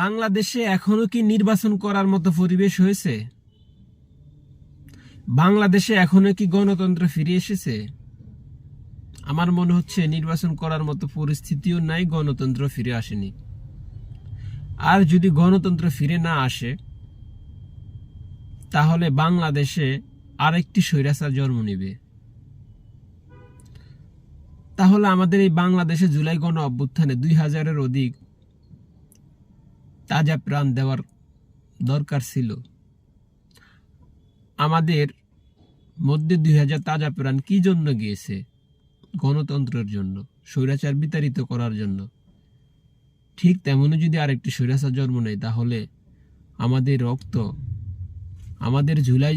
বাংলাদেশে এখনো কি নির্বাচন করার মতো পরিবেশ হয়েছে? বাংলাদেশে এখনো কি গণতন্ত্র ফিরে এসেছে? আমার মনে হচ্ছে নির্বাচন করার মতো পরিস্থিতিও নাই, গণতন্ত্র ফিরে আসেনি। আর যদি গণতন্ত্র ফিরে না আসে, তাহলে বাংলাদেশে আরেকটি স্বৈরাচার জন্ম নেবে। তাহলে আমাদের এই বাংলাদেশে জুলাই গণ অভ্যুত্থানে 2000-এর অধিক তাজা প্রাণ দেওয়ার দরকার ছিল। আমাদের মধ্যে 2000 তাজা প্রাণ কি জন্য গিয়েছে? গণতন্ত্রের জন্য, স্বৈরাচার বিতাড়িত করার জন্য। ঠিক তেমনি যদি আরেকটি স্বৈরাচার জন্ম নেয়, তাহলে আমাদের রক্ত, আমাদের জুলাই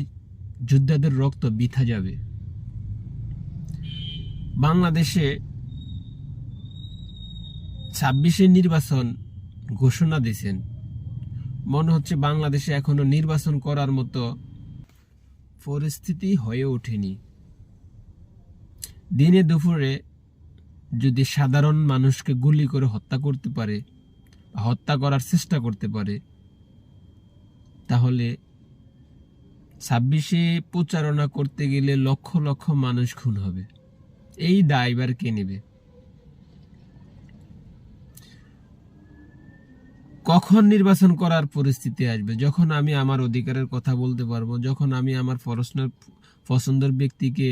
যোদ্ধাদের রক্ত বৃথা যাবে। বাংলাদেশে 26-এর নির্বাচন ঘোষণা দিয়েছেন। মনে হচ্ছে বাংলাদেশে এখনো নির্বাচন করার মতো পরিস্থিতি হয়ে ওঠেনি। দিনে দুপুরে যদি সাধারণ মানুষকে গুলি করে হত্যা করতে পারে, হত্যা করার চেষ্টা করতে পারে, তাহলে 26-এ প্রচারণা করতে গেলে লক্ষ লক্ষ মানুষ খুন হবে। এই দায়ভার কে নেবে? কখন নির্বাচন করার পরিস্থিতি আসবে? যখন আমি আমার অধিকারের কথা বলতে পারবো, যখন আমি আমার পছন্দের ব্যক্তিকে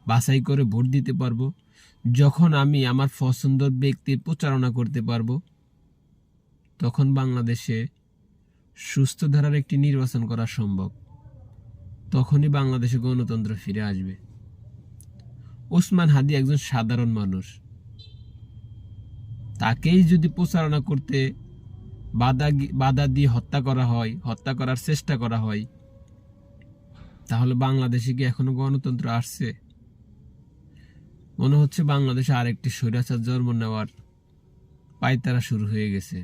বাছাই করে ভোট দিতে পারবো, যখন আমি আমার পছন্দের ব্যক্তির প্রচারণা করতে পারবো, তখন বাংলাদেশে সুস্থ ধারার একটি নির্বাচন করা সম্ভব। তখনই বাংলাদেশে গণতন্ত্র ফিরে আসবে। ওসমান হাদি একজন সাধারণ মানুষ, তাকেই যদি প্রচারণা করতে বাধা দিয়ে হত্যা করা হয়, হত্যা করার চেষ্টা করা হয়, তাহলে বাংলাদেশে কি এখনো গণতন্ত্র আসছে? মনে হচ্ছে বাংলাদেশে আরেকটি স্বৈরাচার জন্ম নেওয়ার পায়তারা শুরু হয়ে গেছে।